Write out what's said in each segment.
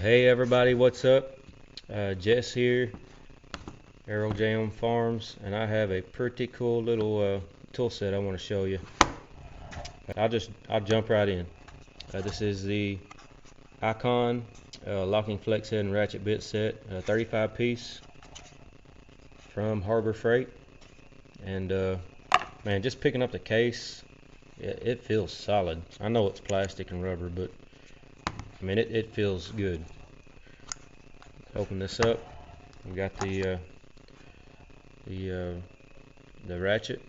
Hey everybody, what's up? Jess here, Arrow Jam Farms, and I have a pretty cool little tool set I want to show you. I'll jump right in. This is the Icon locking flex head and ratchet bit set, 35 piece from Harbor Freight, and man, just picking up the case, it feels solid. I know it's plastic and rubber, but I mean it feels good. Open this up. We got the ratchet.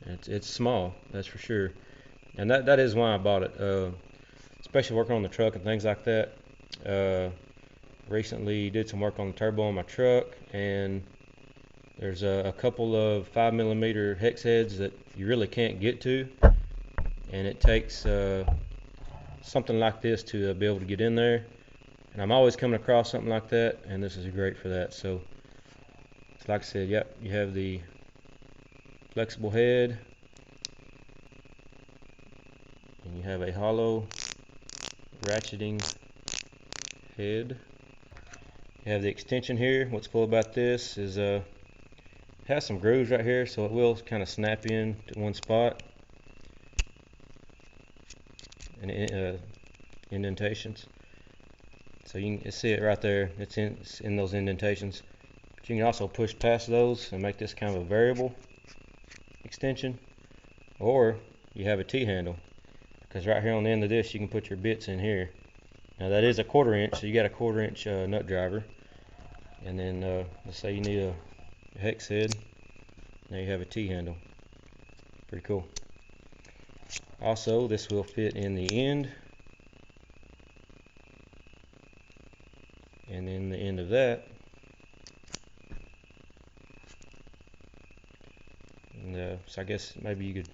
It's small, that's for sure, and that is why I bought it. Especially working on the truck and things like that. Recently did some work on the turbo on my truck, and there's a couple of 5mm hex heads that you really can't get to, and it takes something like this to be able to get in there. And I'm always coming across something like that, and this is great for that. So, like I said, yep, you have the flexible head, and you have a hollow ratcheting head. You have the extension here. What's cool about this is it has some grooves right here, so it will kind of snap in to one spot, and indentations. So you can see it right there. It's in those indentations. But you can also push past those and make this kind of a variable extension, or you have a T-handle, because right here on the end of this you can put your bits in here. Now that is a 1/4 inch, so you got a 1/4 inch nut driver, and then let's say you need a hex head. Now you have a T-handle. Pretty cool. Also, this will fit in the end, and then the end of that. And so I guess maybe you could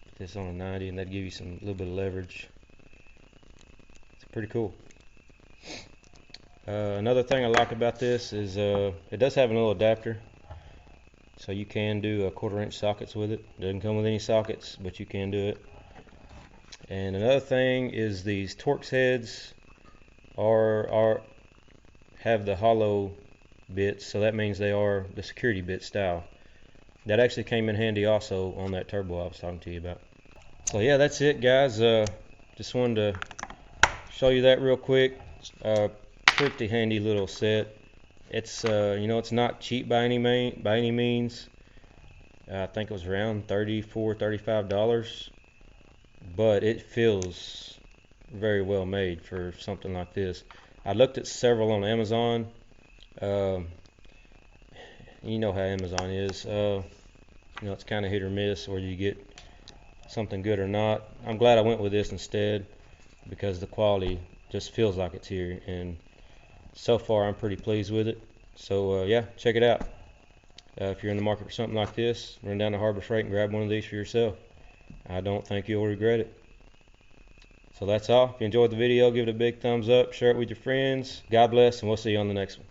put this on a 90, and that'd give you some little bit of leverage. It's pretty cool. Another thing I like about this is it does have a little adapter, so you can do a 1/4 inch sockets with it. Doesn't come with any sockets, but you can do it. And another thing is these Torx heads have the hollow bits, so that means they are the security bit style. That actually came in handy also on that turbo I was talking to you about. So yeah, that's it guys. Just wanted to show you that real quick. Pretty handy little set. It's it's not cheap by any means. I think it was around $34–35, but it feels very well made for something like this. I looked at several on Amazon. You know how Amazon is. It's kind of hit or miss, or you get something good or not. I'm glad I went with this instead, because the quality just feels like it's here, and so far I'm pretty pleased with it. So yeah, check it out. If you're in the market for something like this, run down to Harbor Freight and grab one of these for yourself. I don't think you'll regret it. So that's all. If you enjoyed the video, give it a big thumbs up, share it with your friends. God bless, and we'll see you on the next one.